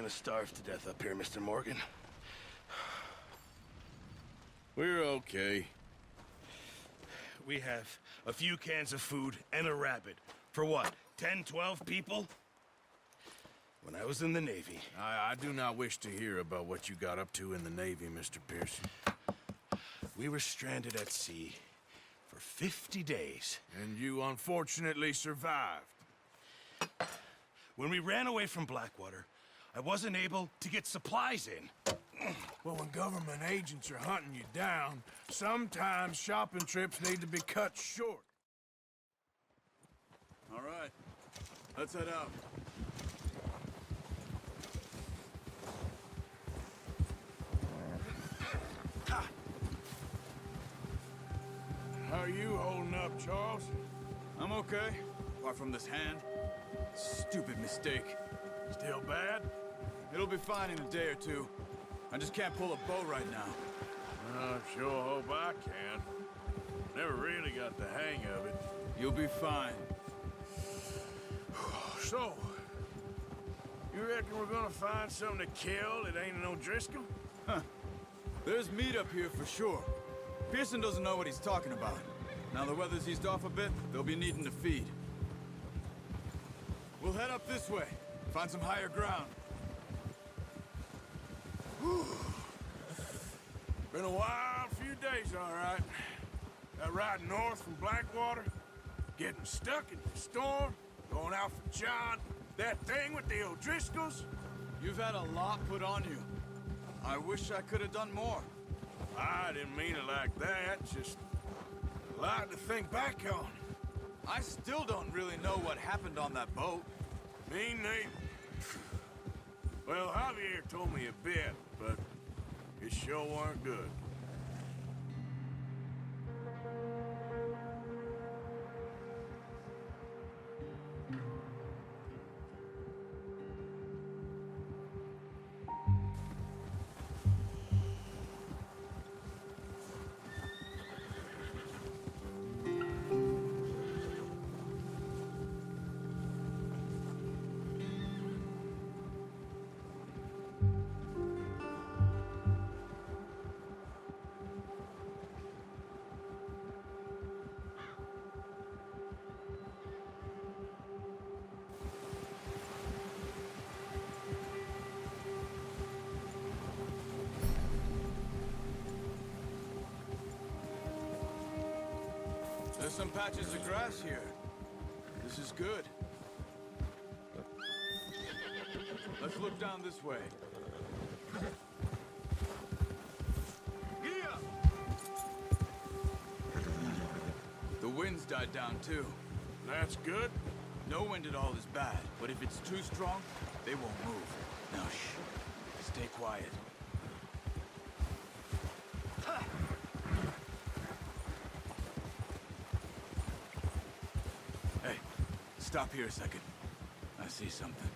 gonna starve to death up here, Mr. Morgan. We're okay. We have a few cans of food and a rabbit. For what, 10, 12 people? When I was in the Navy... I do not wish to hear about what you got up to in the Navy, Mr. Pearson. We were stranded at sea for 50 days. And you unfortunately survived. When we ran away from Blackwater, I wasn't able to get supplies in. Well, when government agents are hunting you down, sometimes shopping trips need to be cut short. All right, let's head out. How are you holding up, Charles? I'm okay, apart from this hand. Stupid mistake. Still bad? It'll be fine in a day or two. I just can't pull a bow right now. I sure hope I can. Never really got the hang of it. You'll be fine. So, you reckon we're gonna find something to kill that ain't no Driscoll? Huh. There's meat up here for sure. Pearson doesn't know what he's talking about. Now the weather's eased off a bit, they'll be needing to feed. We'll head up this way, find some higher ground. Whew. Been a wild few days, all right. That ride north from Blackwater, getting stuck in the storm, going out for John, that thing with the O'Driscolls. You've had a lot put on you. I wish I could have done more. I didn't mean it like that, just a lot to think back on. I still don't really know what happened on that boat. Me neither. Well, Javier told me a bit, but it sure weren't good. There's some patches of grass here. This is good. Let's look down this way. Yeah! The wind's died down too. That's good. No wind at all is bad, but if it's too strong, they won't move. Now shh. Stay quiet. Hey, stop here a second. I see something.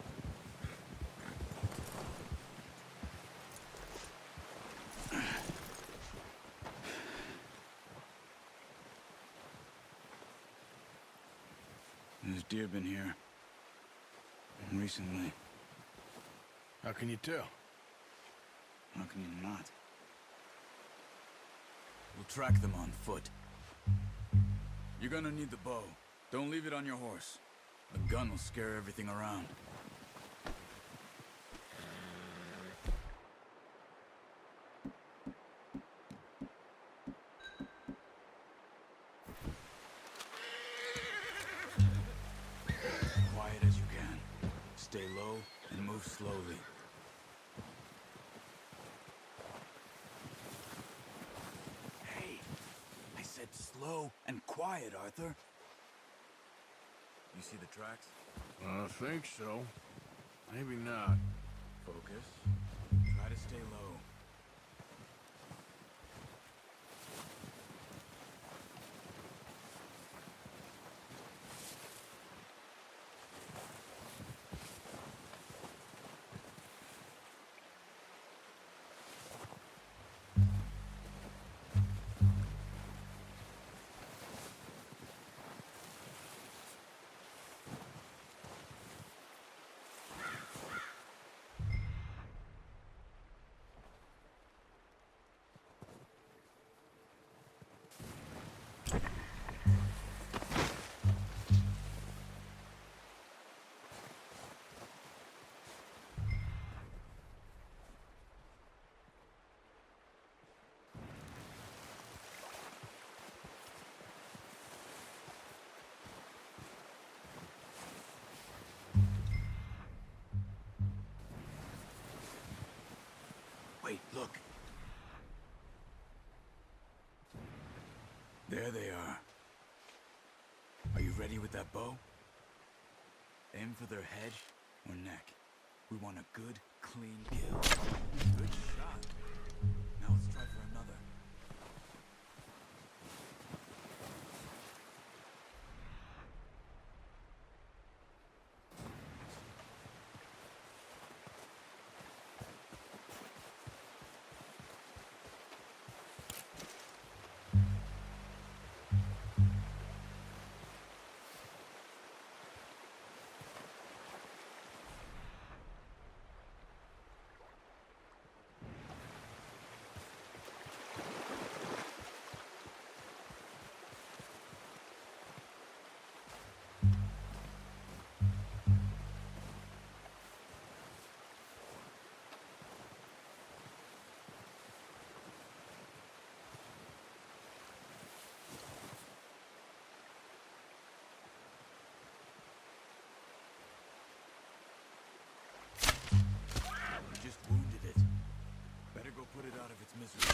There's deer been here. Recently. How can you tell? How can you not? We'll track them on foot. You're gonna need the bow. Don't leave it on your horse. A gun will scare everything around. Quiet as you can. Stay low and move slowly. Hey, I said slow and quiet, Arthur. You see the tracks? I think so. Maybe not. Focus. Try to stay low. ready with that bow? Aim for their head or neck. We want a good, clean kill. Good shot. Now let's try for another. Just wounded it. Better go put it out of its misery.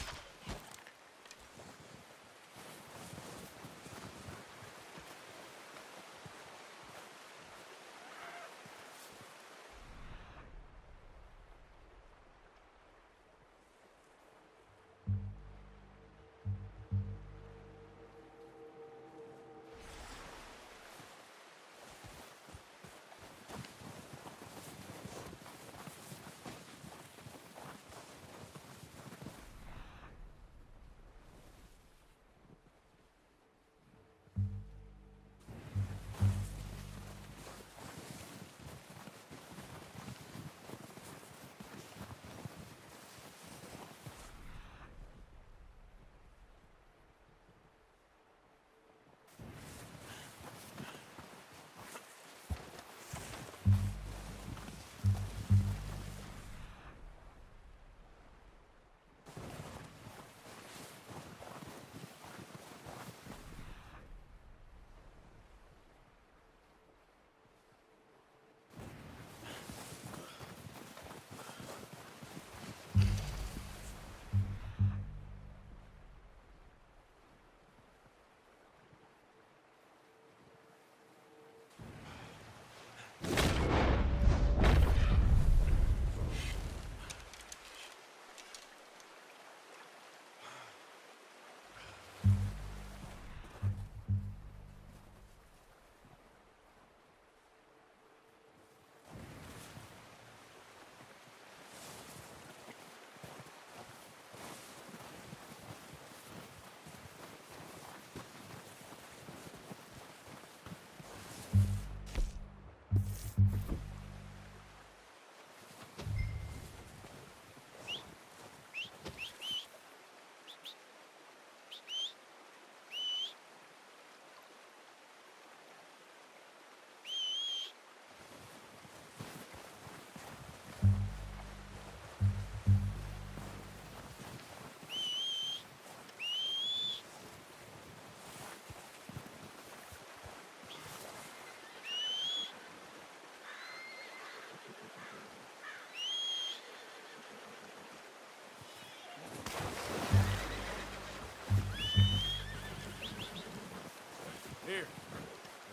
Here,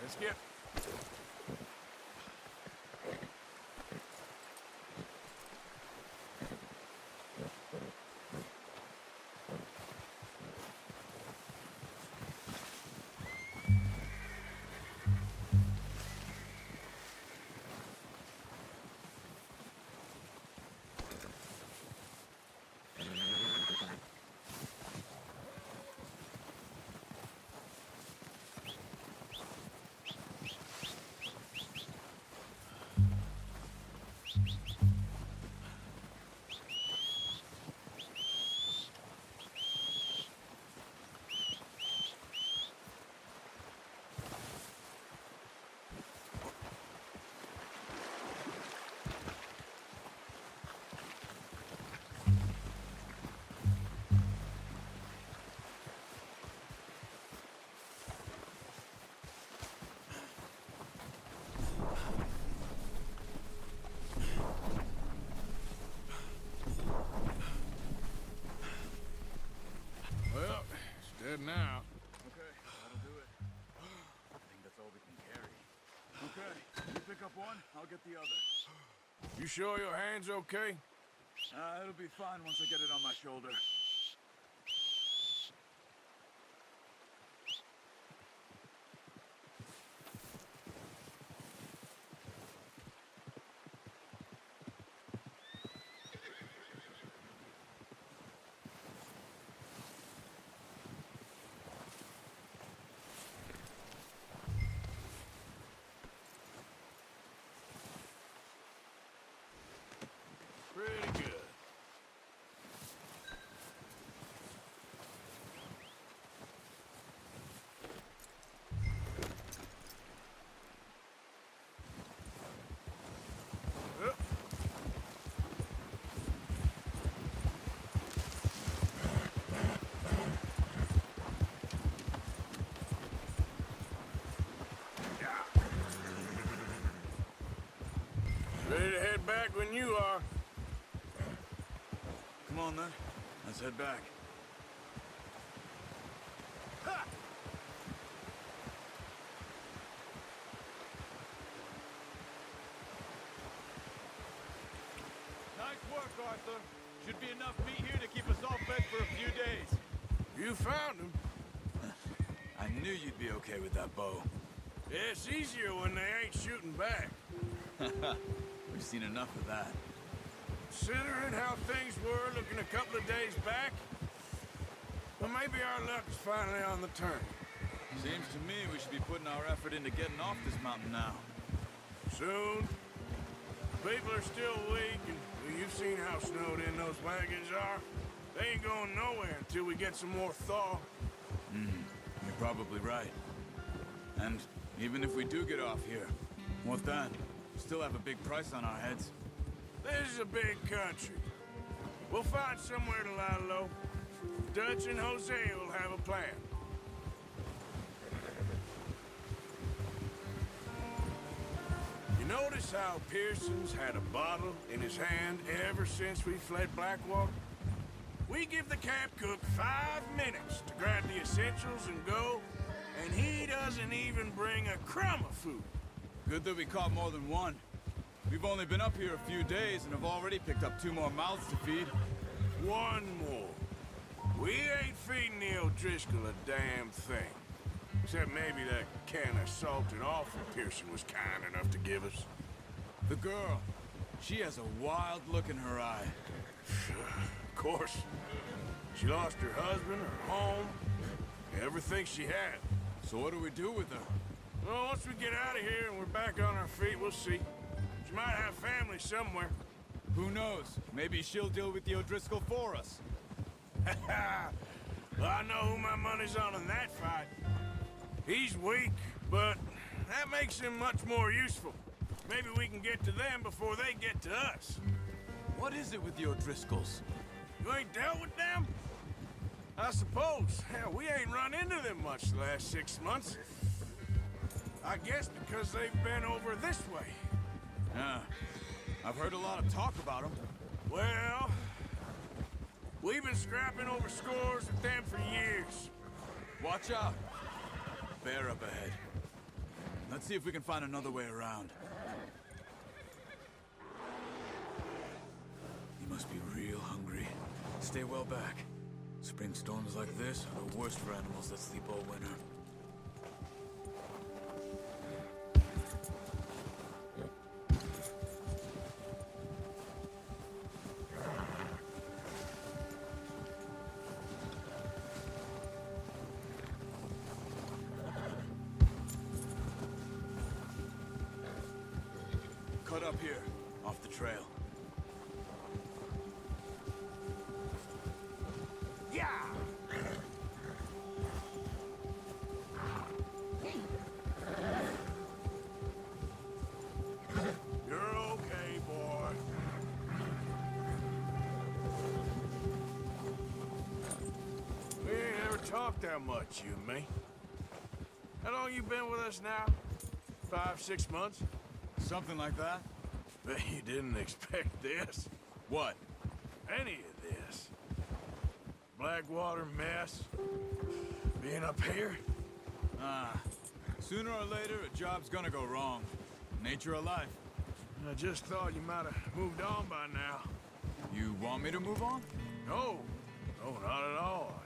let's get... Well, it's dead now. Okay, that'll do it. I think that's all we can pick up one, I'll get the other. You sure your hand's okay? It'll be fine once I get it on my shoulder. Pretty good. Up. Yeah. Ready to head back when you are. Come on then, let's head back. Ha! Nice work, Arthur. Should be enough meat here to keep us all fed for a few days. You found him. I knew you'd be okay with that bow. Yeah, it's easier when they ain't shooting back. We've seen enough of that. Considering how things were looking a couple of days back, well, maybe our luck is finally on the turn. Seems to me we should be putting our effort into getting off this mountain now. Soon. People are still weak, and well, you've seen how snowed in those wagons are. They ain't going nowhere until we get some more thaw. You're probably right. And even if we do get off here, what then? Still have a big price on our heads. This is a big country. We'll find somewhere to lie low. Dutch and Jose will have a plan. You notice how Pearson's had a bottle in his hand ever since we fled Blackwater? We give the camp cook 5 minutes to grab the essentials and go, and he doesn't even bring a crumb of food. Good that we caught more than one. We've only been up here a few days and have already picked up 2 more mouths to feed. One more. We ain't feeding the O'Driscoll a damn thing. Except maybe that can of salted offal Pearson was kind enough to give us. The girl, she has a wild look in her eye. Of course. She lost her husband, her home, everything she had. So what do we do with her? Well, once we get out of here and we're back on our feet, we'll see. She might have family somewhere. Who knows? Maybe she'll deal with the O'Driscoll for us. Well, I know who my money's on in that fight. He's weak, but that makes him much more useful. Maybe we can get to them before they get to us. What is it with the O'Driscolls? You ain't dealt with them? I suppose. Hell, we ain't run into them much the last 6 months. I guess because they've been over this way. Yeah, I've heard a lot of talk about them. Well, we've been scrapping over scores with them for years. Watch out. Bear up ahead. Let's see if we can find another way around. You must be real hungry. Stay well back. Spring storms like this are the worst for animals that sleep all winter. Cut up here, off the trail. Yeah! You're okay, boy. We ain't ever talked that much, you and me. How long you been with us now? 5, 6 months? Something like that? Bet you didn't expect this. What? Any of this. Blackwater mess. Being up here. Sooner or later, a job's gonna go wrong. Nature of life. I just thought you might have moved on by now. You want me to move on? No, no, not at all.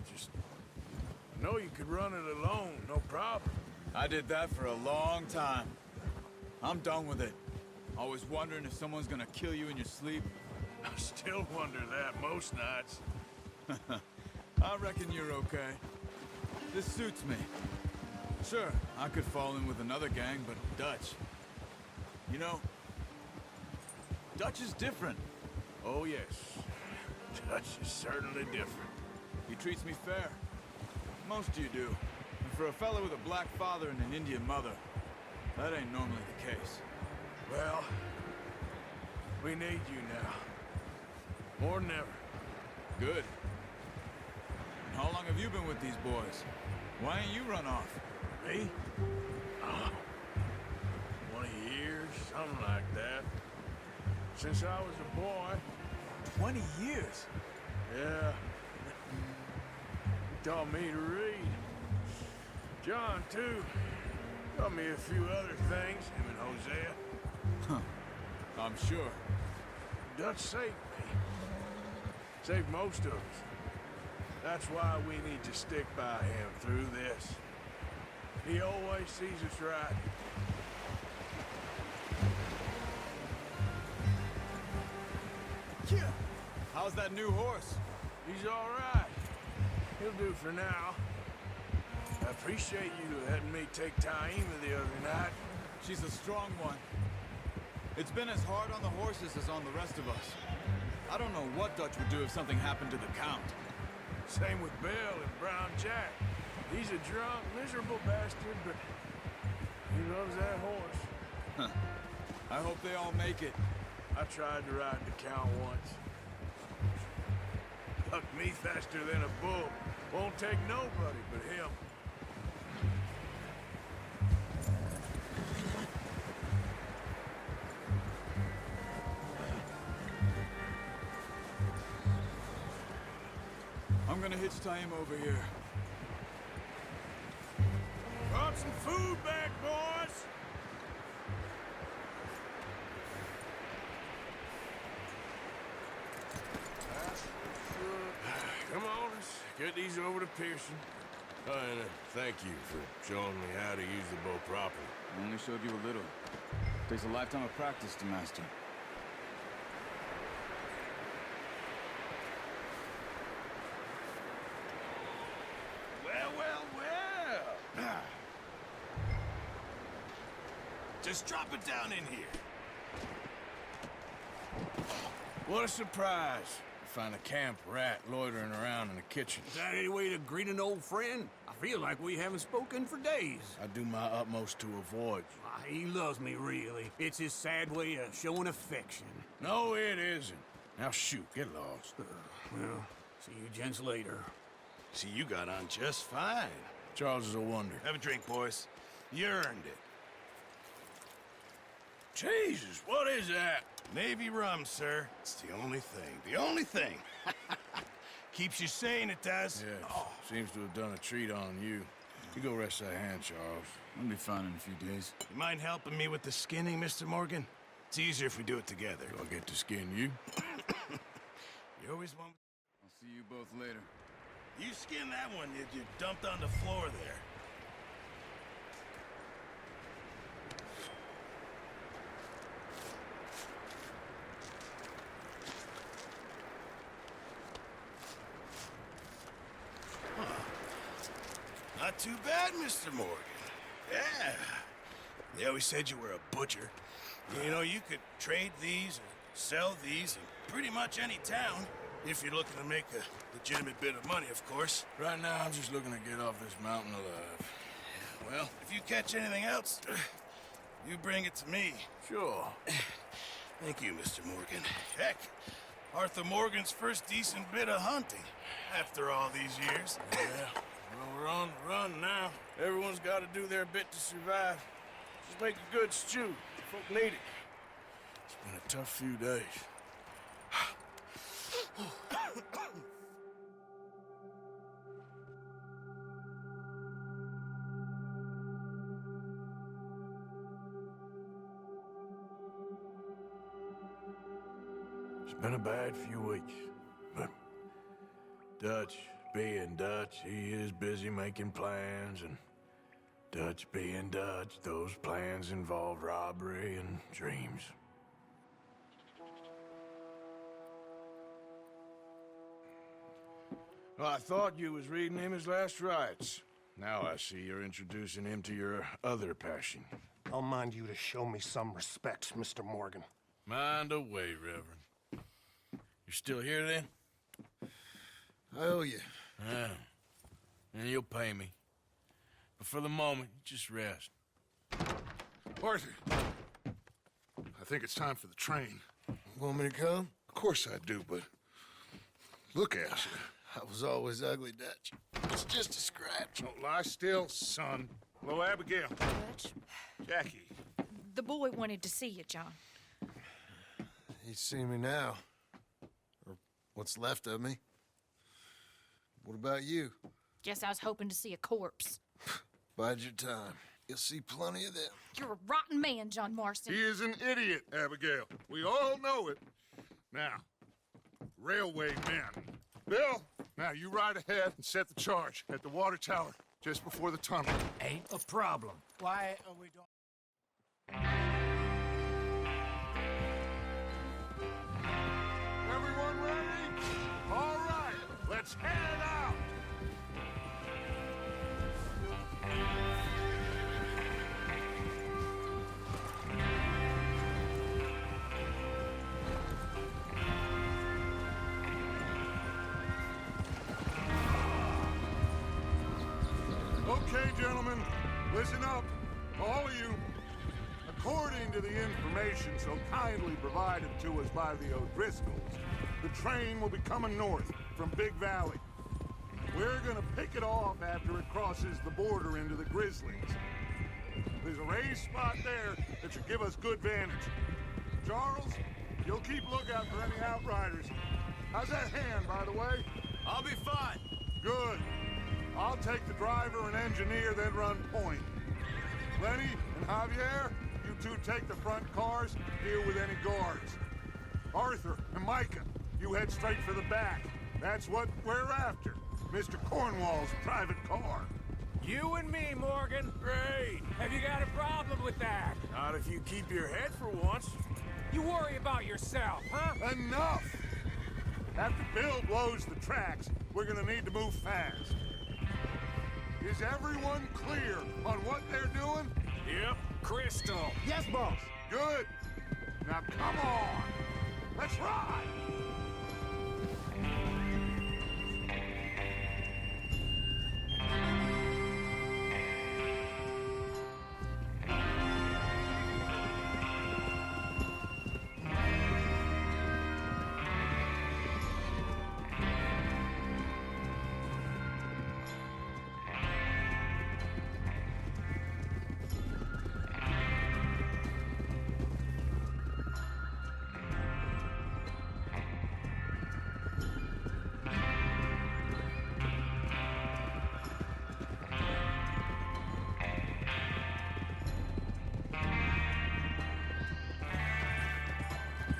I know you could run it alone, no problem. I did that for a long time. I'm done with it. Always wondering if someone's gonna kill you in your sleep. I still wonder that most nights. I reckon you're okay. This suits me. Sure, I could fall in with another gang, but Dutch... You know, Dutch is different. Oh, yes. Dutch is certainly different. He treats me fair. Most of you do. And for a fella with a black father and an Indian mother, that ain't normally the case. Well, we need you now. More than ever. Good. And how long have you been with these boys? Why ain't you run off? Me? Oh, 20 years, something like that. Since I was a boy. 20 years? Yeah. He taught me to read. John, too. Taught me a few other things, him and Hosea. Huh. I'm sure. Dutch saved me. Saved most of us. That's why we need to stick by him through this. He always sees us right. Yeah. How's that new horse? He's all right. He'll do for now. I appreciate you letting me take Taima the other night. She's a strong one. It's been as hard on the horses as on the rest of us. I don't know what Dutch would do if something happened to the Count. Same with Bill and Brown Jack. He's a drunk, miserable bastard, but he loves that horse. Huh. I hope they all make it. I tried to ride the Count once. Bucked me faster than a bull. Won't take nobody but him. I'm gonna hitch Taima over here. Brought some food back, boys! Come on, let's get these over to Pearson. And thank you for showing me how to use the bow properly. I only showed you a little. Takes a lifetime of practice to master. Well. Just drop it down in here. What a surprise. Find a camp rat loitering around in the kitchen. Is that any way to greet an old friend? I feel like we haven't spoken for days. I do my utmost to avoid you. He loves me, really. It's his sad way of showing affection. No, it isn't. Now shoot, get lost. Well, see you gents later. See, you got on just fine. Charles is a wonder. Have a drink, boys. You earned it. Jesus, what is that? Navy rum, sir. It's the only thing. The only thing. Keeps you sane, it does. Yeah, seems to have done a treat on you. You go rest that hand, Charles. I'll be fine in a few days. You mind helping me with the skinning, Mr. Morgan? It's easier if we do it together. Do I get to skin you? You always want... I'll see you both later. You skinned that one that you dumped on the floor there. Not too bad, Mr. Morgan. Yeah. They always said you were a butcher. You know, you could trade these or sell these in pretty much any town. If you're looking to make a legitimate bit of money, of course. Right now, I'm just looking to get off this mountain alive. Well, if you catch anything else, you bring it to me. Sure. Thank you, Mr. Morgan. Heck, Arthur Morgan's first decent bit of hunting after all these years. Yeah. Well, we're on the run now. Everyone's got to do their bit to survive. Just make a good stew. Folk need it. It's been a tough few days. It's been a bad few weeks, but Dutch being Dutch, he is busy making plans, and Dutch being Dutch, those plans involve robbery and dreams. Well, I thought you was reading him his last rites. Now I see you're introducing him to your other passion. I'll mind you to show me some respect, Mr. Morgan. Mind away, Reverend. You're still here, then? I owe you. Yeah. And you'll pay me. But for the moment, just rest. Arthur, I think it's time for the train. Want me to come? Of course I do, but look at you. I was always ugly, Dutch. It's just a scratch. Don't lie still, son. Hello, Abigail. Dutch, Jackie. the boy wanted to see you, John. He's seen me now. Or what's left of me. What about you? Guess I was hoping to see a corpse. Bide your time. You'll see plenty of them. You're a rotten man, John Marston. He is an idiot, Abigail. We all know it. Now, railway men. Bill, now you ride ahead and set the charge at the water tower just before the tunnel. Ain't a problem. Why are we doing... Everyone ready? All right, let's head out. Okay, gentlemen, listen up, all of you. According to the information so kindly provided to us by the O'Driscolls, the train will be coming north from Big Valley. We're gonna pick it off after it crosses the border into the Grizzlies. There's a raised spot there that should give us good vantage. Charles, you'll keep lookout for any outriders. How's that hand, by the way? I'll be fine. Good. I'll take the driver and engineer, then run point. Lenny and Javier, you two take the front cars, deal with any guards. Arthur and Micah, you head straight for the back. That's what we're after. Mr. Cornwall's private car. You and me, Morgan. Great. Have you got a problem with that? Not if you keep your head for once. You worry about yourself, huh? Enough! After Bill blows the tracks, we're gonna need to move fast. Is everyone clear on what they're doing? Yep. Crystal. Yes, boss. Good. Now come on. Let's ride.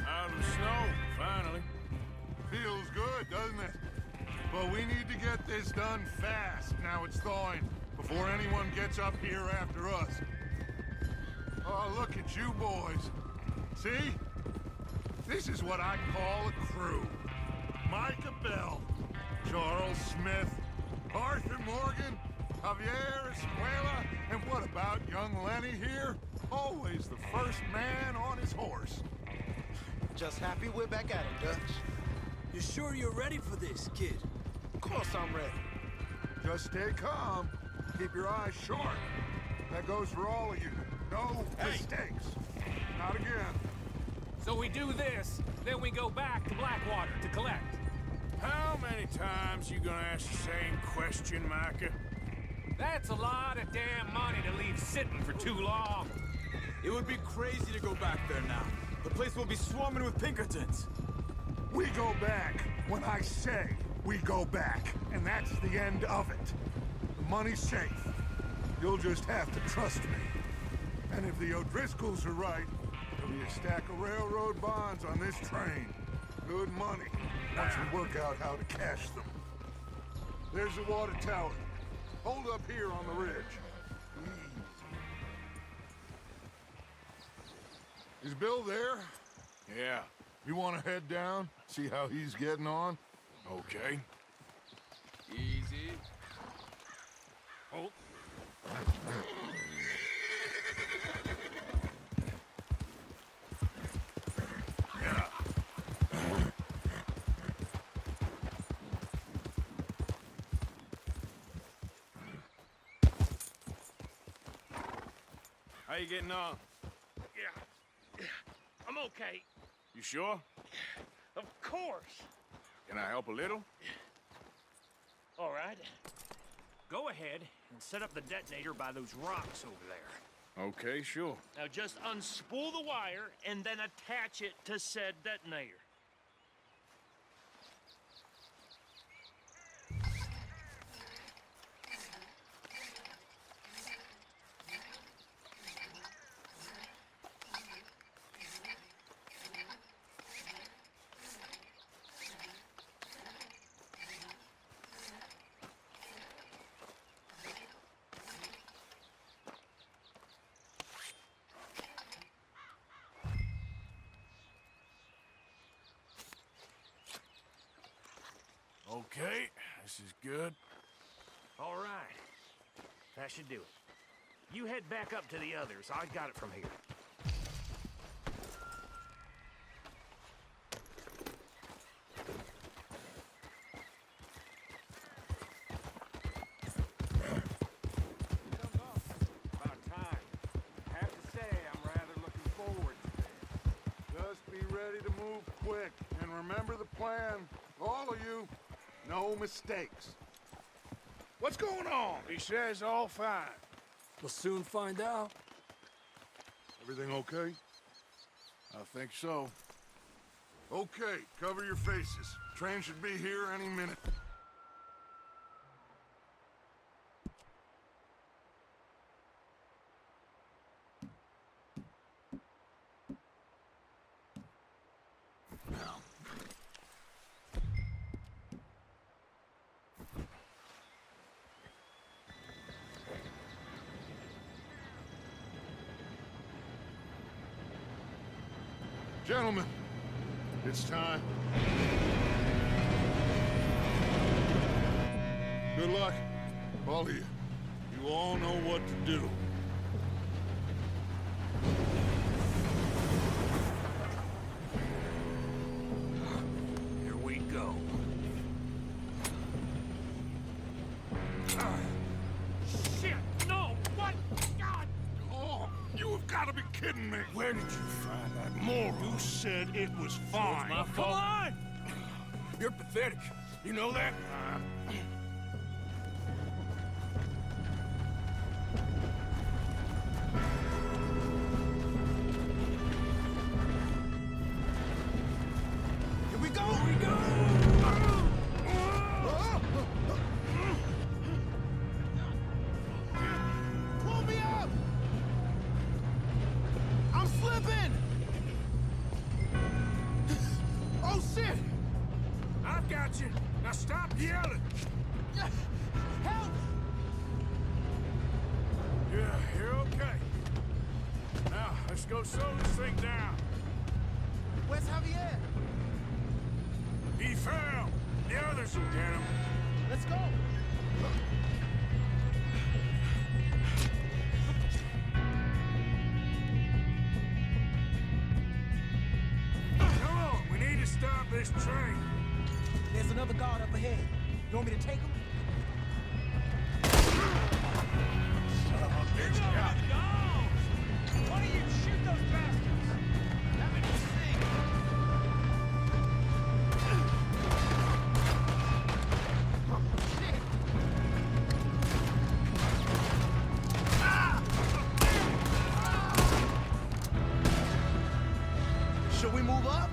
Out of the snow, finally. Feels good, doesn't it? But we need to get this done fast, now it's thawing, before anyone gets up here after us. Oh, look at you boys. See? This is what I call a crew. Micah Bell, Charles Smith, Arthur Morgan, Javier Escuela, and what about young Lenny here? Always the first man on his horse. Just happy we're back at it, Dutch. You sure you're ready for this, kid? Of course I'm ready. Just stay calm. Keep your eyes sharp. That goes for all of you. No mistakes. Not again. So we do this, then we go back to Blackwater to collect. How many times you gonna ask the same question, Micah? That's a lot of damn money to leave sitting for too long. It would be crazy to go back there now. The place will be swarming with Pinkertons. We go back when I say we go back, and that's the end of it. The money's safe. You'll just have to trust me. And if the O'Driscolls are right, there'll be a stack of railroad bonds on this train. Good money. Once we work out how to cash them. There's the water tower. Hold up here on the ridge. Easy. Is Bill there? Yeah, You want to head down? See how he's getting on? okay. Easy. Oh. Yeah. How you getting on? Yeah. I'm okay. You sure? Of course. Can I help a little? All right. Go ahead and set up the detonator by those rocks over there. Okay, sure. Now just unspool the wire and then attach it to said detonator. Okay, this is good. All right. That should do it. You head back up to the others. I got it from here. About time. I have to say, I'm rather looking forward to this. Just be ready to move quick. And remember the plan. All of you. No mistakes. What's going on? He says all fine. We'll soon find out. Everything okay? I think so. Okay, cover your faces. Train should be here any minute. Gentlemen, it's time. Good luck, all of you. You all know what to do. Here we go. Shit! No! What? God! Oh, you have got to be kidding me. Where did you find that moron? You said it was fine. Come on! You're pathetic. You know that? Here we go! Here we go! Pull me up! I'm slipping! Oh, shit! I've got you. Now stop yelling. Help! Yeah, you're okay. Now, let's go slow this thing down. Where's Javier? He fell. The others will get him. Let's go. Come on, we need to stop this train. There's another guard up ahead. You want me to take him? Why don't you shoot those bastards? That makes me sing. Should we move up?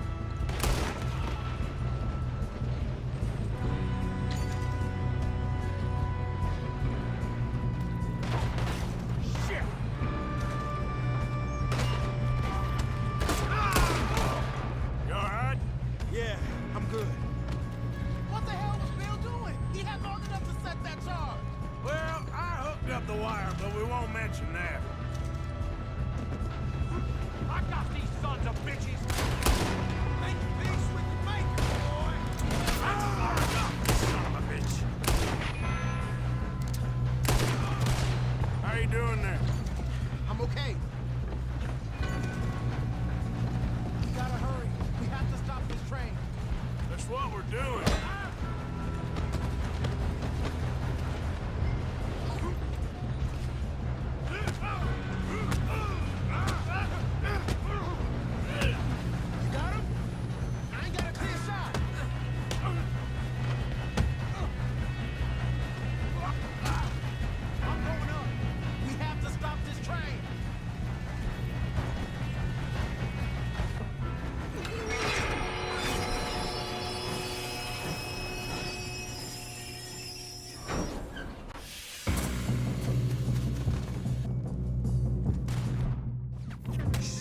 Shit! You all right? Yeah.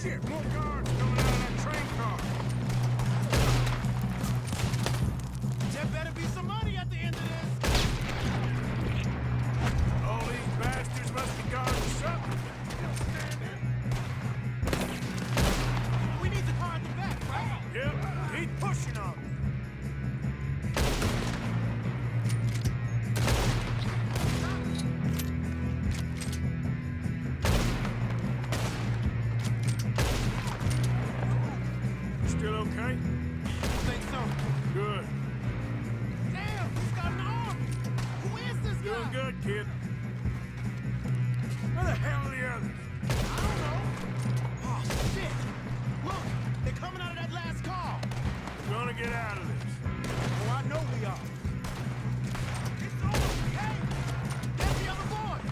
Shit, more guards coming out of that train car. There better be some money at the end of this. All these bastards must be guards or something. We need the car at the back, right? Yep, keep pushing on them. Still okay? I think so. Good. Damn, he's got an arm. Who is this guy? Doing good, kid. Where the hell are the others? I don't know. Oh, shit. Look, they're coming out of that last car. We're gonna get out of this. Oh, I know we are. It's over. Hey, get the other boys.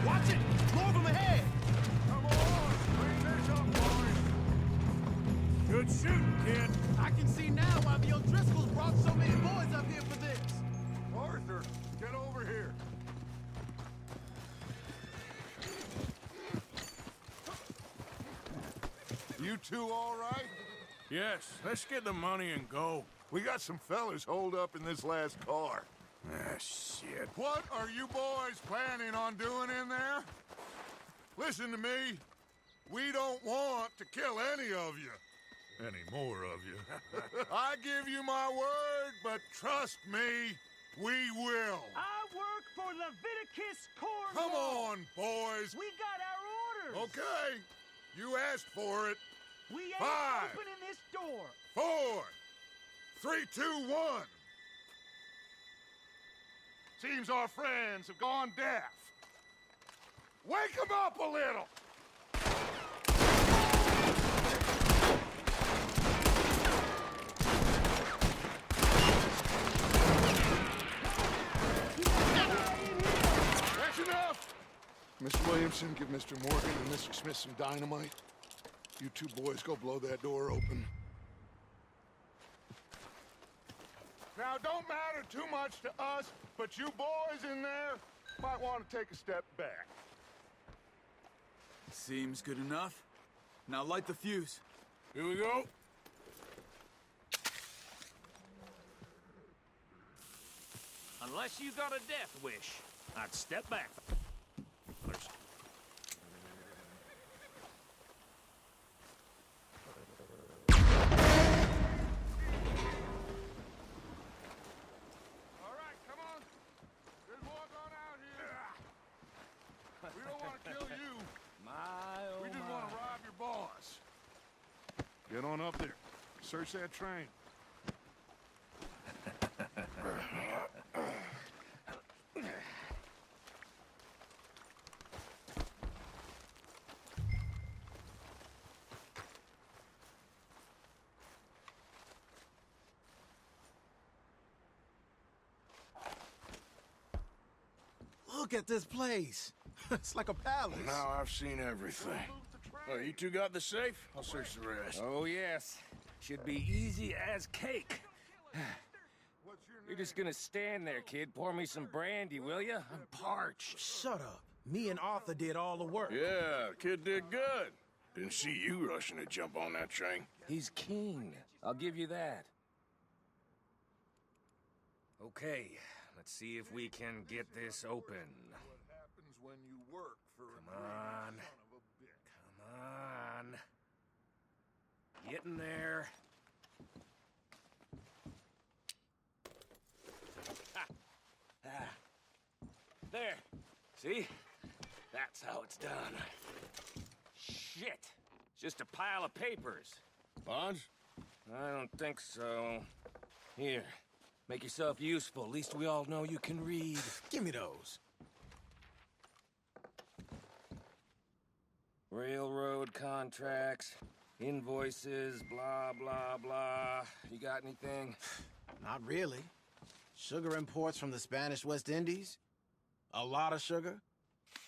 Watch it. More of them ahead. Come on, bring this up, boys. Good shooting, kid. I can see now why the O'Driscolls brought so many boys up here for this. Arthur, get over here. You two all right? Yes, let's get the money and go. We got some fellas holed up in this last car. Ah, shit. What are you boys planning on doing in there? Listen to me. We don't want to kill any of you. Any more of you. I give you my word, but trust me, we will. I work for Leviticus Corps. Come on, boys. We got our orders. Okay. You asked for it. We ain't 5, opening this door. 4, 3, 2, 1. Seems our friends have gone deaf. Wake them up a little. That's enough. Mr. Williamson, give Mr. Morgan and Mr. Smith some dynamite. You two boys go blow that door open. Now, don't matter too much to us, but you boys in there might want to take a step back. Seems good enough. Now light the fuse. Here we go. Unless you got a death wish, I'd step back. First. All right, come on. There's more going out here. We don't want to kill you. We just want to rob your boss. Get on up there. Search that train. Look at this place. It's like a palace. Now I've seen everything. Oh, you two got the safe? I'll search the rest. Oh, yes. Should be easy as cake. You're just gonna stand there, kid. Pour me some brandy, will you? I'm parched. Shut up. Me and Arthur did all the work. Yeah, the kid did good. Didn't see you rushing to jump on that train. He's king. I'll give you that. Okay, let's see if we can get this open. What happens when you work for a Come on. son of a bitch? Come on. Get in there. Ha. Ah. There. See? That's how it's done. Shit. It's just a pile of papers. Bonds? I don't think so. Here. Make yourself useful. At least we all know you can read. Give me those. Railroad contracts, invoices, blah, blah, blah. You got anything? Not really. Sugar imports from the Spanish West Indies? A lot of sugar?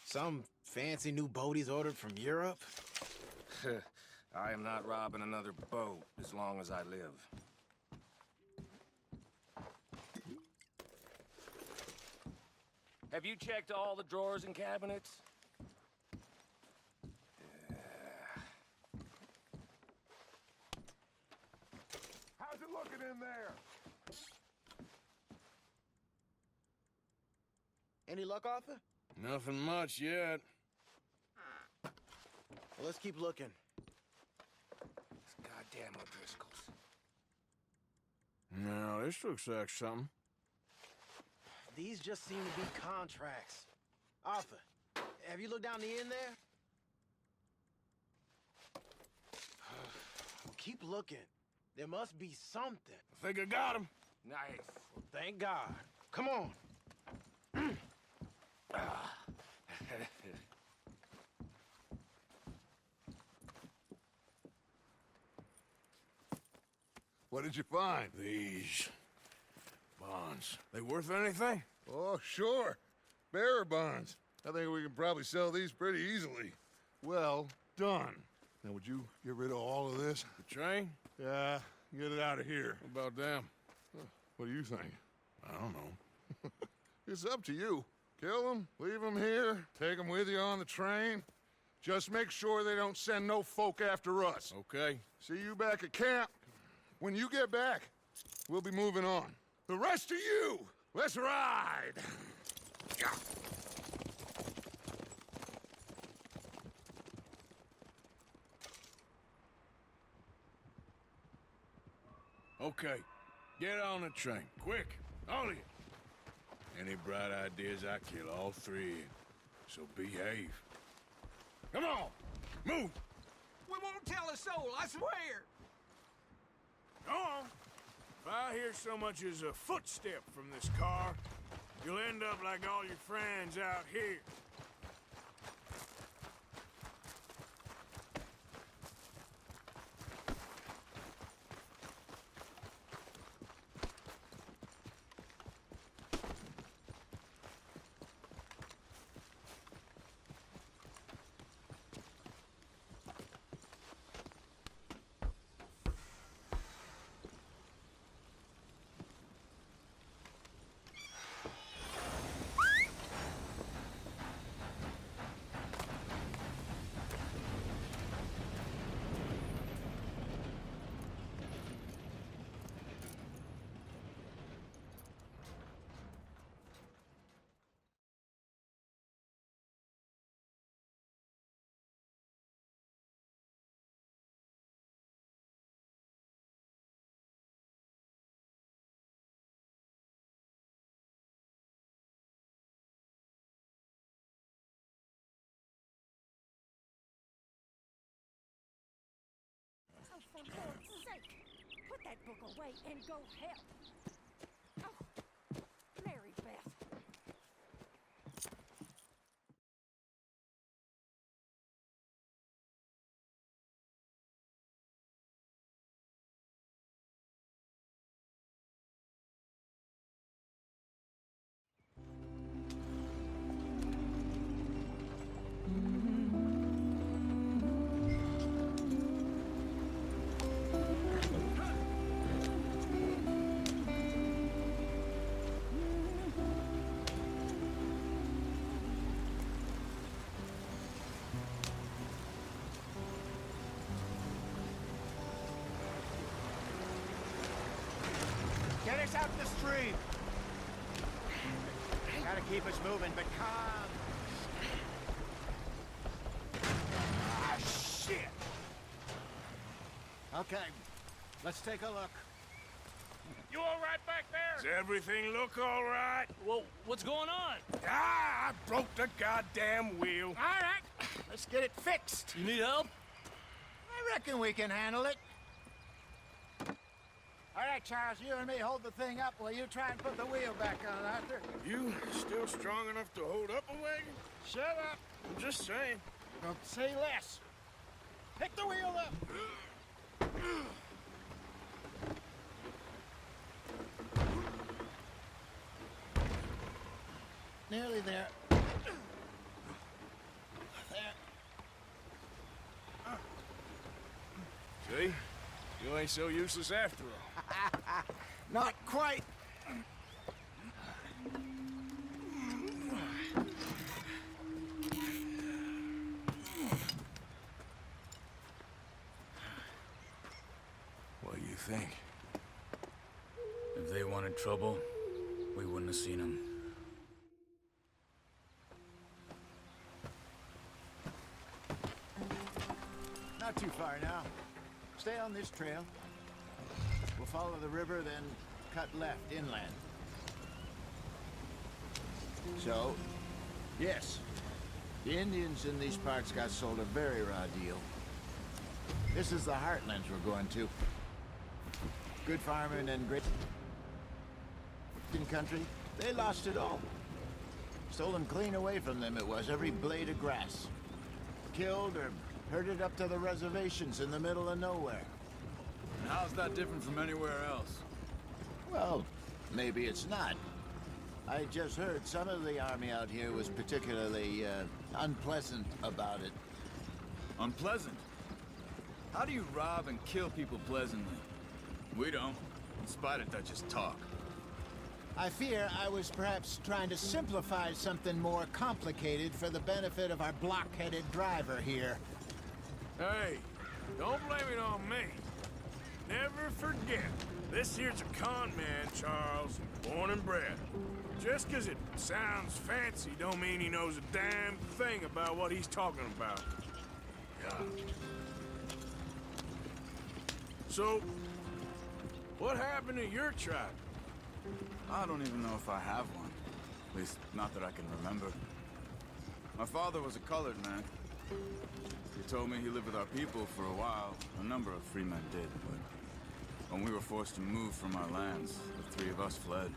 Some fancy new boat he's ordered from Europe? I am not robbing another boat as long as I live. Have you checked all the drawers and cabinets? How's it looking in there? Any luck, Arthur? Nothing much yet. Well, let's keep looking. These goddamn O'Driscolls. No, this looks like something. These just seem to be contracts. Arthur, have you looked down the end there? Keep looking. There must be something. I think I got him. Nice. Thank God. Come on. What did you find? These bonds. They worth anything? Oh, sure. Bearer bonds. I think we can probably sell these pretty easily. Well done. Now, would you get rid of all of this? The train? Yeah, get it out of here. What about them? What do you think? I don't know. It's up to you. Kill them, leave them here, take them with you on the train. Just make sure they don't send no folk after us. Okay. See you back at camp. When you get back, we'll be moving on. The rest of you, let's ride! Okay. Get on the train. Quick. All of you. Any bright ideas, I kill all three of you. So behave. Come on! Move! We won't tell a soul, I swear! Go on! If I hear so much as a footstep from this car, you'll end up like all your friends out here. Oh, for Lord's sake! Put that book away and go help! Oh, Mary Beth. Get us out the stream. Gotta keep us moving, but calm. Ah, shit! Okay, let's take a look. You all right back there? Does everything look all right? Well, what's going on? Ah, I broke the goddamn wheel. All right, let's get it fixed. You need help? I reckon we can handle it. All right, Charles, you and me hold the thing up while you try and put the wheel back on, Arthur. You still strong enough to hold up a wagon? Shut up. I'm just saying. Don't say less. Pick the wheel up. Nearly there. See? You ain't so useless after all. Not quite. What do you think? If they wanted trouble, we wouldn't have seen them. Not too far now. Stay on this trail. We'll follow the river, then cut left inland. So, yes, the Indians in these parts got sold a very raw deal. This is the heartlands we're going to. Good farming and great country, they lost it all. Stolen clean away from them it was, every blade of grass. Killed or herded up to the reservations in the middle of nowhere. And how's that different from anywhere else? Well, maybe it's not. I just heard some of the army out here was particularly unpleasant about it. Unpleasant? How do you rob and kill people pleasantly? We don't, in spite of Dutch's talk. I fear I was perhaps trying to simplify something more complicated for the benefit of our block-headed driver here. Hey, don't blame it on me. Never forget, this here's a con man, Charles, born and bred. Just 'cause it sounds fancy don't mean he knows a damn thing about what he's talking about. God. So, what happened to your tribe? I don't even know if I have one. At least, not that I can remember. My father was a colored man. He told me he lived with our people for a while. A number of free men did, but when we were forced to move from our lands, the three of us fled.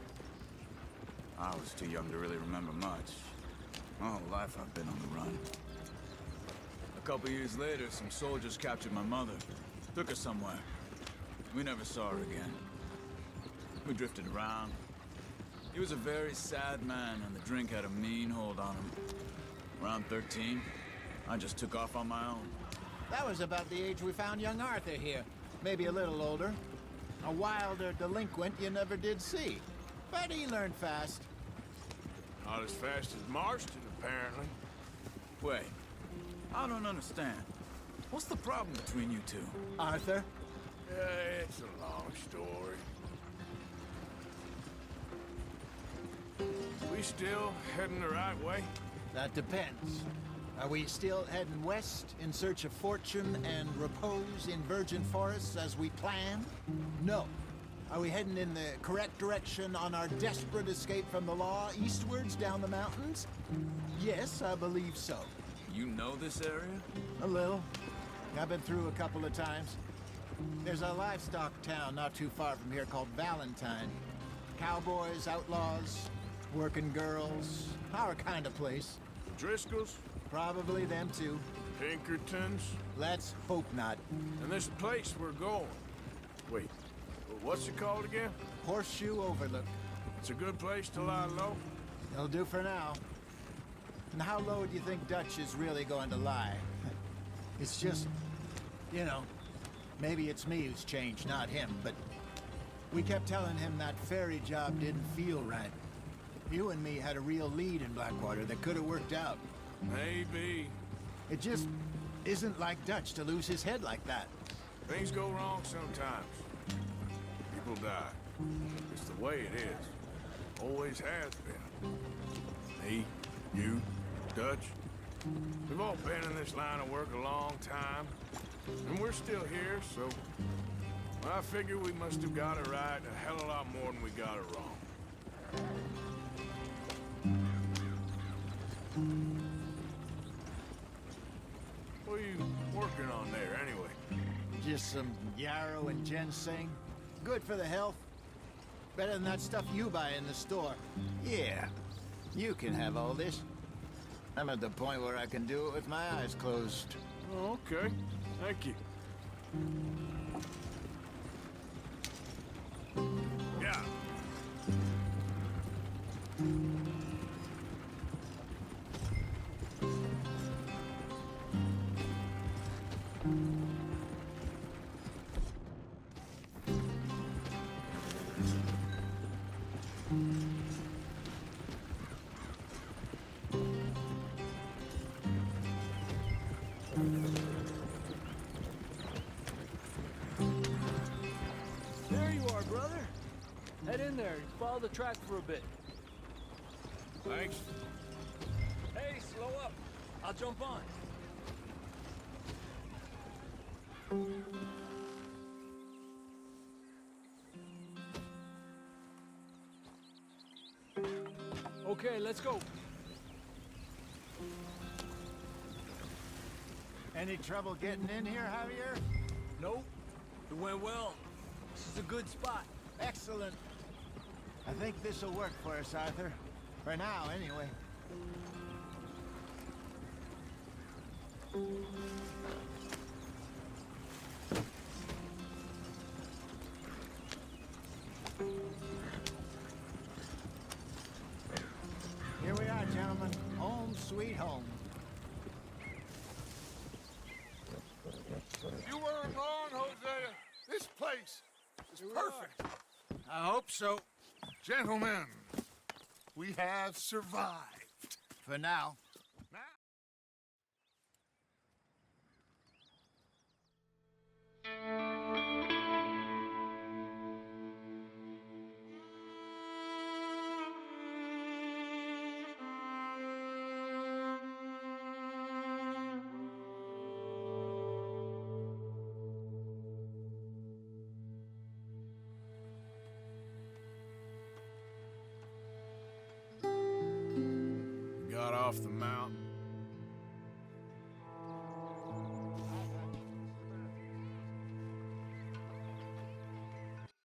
I was too young to really remember much. My whole life I've been on the run. A couple years later, some soldiers captured my mother. Took her somewhere. We never saw her again. We drifted around. He was a very sad man, and the drink had a mean hold on him. Around 13, I just took off on my own. That was about the age we found young Arthur here. Maybe a little older. A wilder delinquent you never did see. But he learned fast. Not as fast as Marston, apparently. Wait, I don't understand. What's the problem between you two? Arthur? It's a long story. We still heading the right way? That depends. Are we still heading west in search of fortune and repose in virgin forests as we planned? No. Are we heading in the correct direction on our desperate escape from the law eastwards down the mountains? Yes, I believe so. You know this area? A little. I've been through a couple of times. There's a livestock town not too far from here called Valentine. Cowboys, outlaws, working girls, our kind of place. Driscolls? Probably them too. Pinkertons? Let's hope not. And this place we're going. Wait, what's it called again? Horseshoe Overlook. It's a good place to lie low? It'll do for now. And how low do you think Dutch is really going to lie? It's just, you know, maybe it's me who's changed, not him, but we kept telling him that ferry job didn't feel right. You and me had a real lead in Blackwater that could have worked out. Maybe. It just isn't like Dutch to lose his head like that. Things go wrong sometimes. People die. It's the way it is. Always has been. Me, you, Dutch. We've all been in this line of work a long time. And we're still here, so I figure we must have got it right a hell of a lot more than we got it wrong. What are you working on there, anyway? Just some yarrow and ginseng. Good for the health. Better than that stuff you buy in the store. Yeah, you can have all this. I'm at the point where I can do it with my eyes closed. Oh, okay. Thank you. Yeah. track for a bit. Thanks. Hey, slow up. I'll jump on. Okay, let's go. Any trouble getting in here, Javier? Nope. It went well. This is a good spot. Excellent. I think this'll work for us, Arthur. For now, anyway. Here we are, gentlemen. Home sweet home. You weren't wrong, Hosea. This place is perfect. I hope so. Gentlemen, we have survived. For now. Got off the mountain.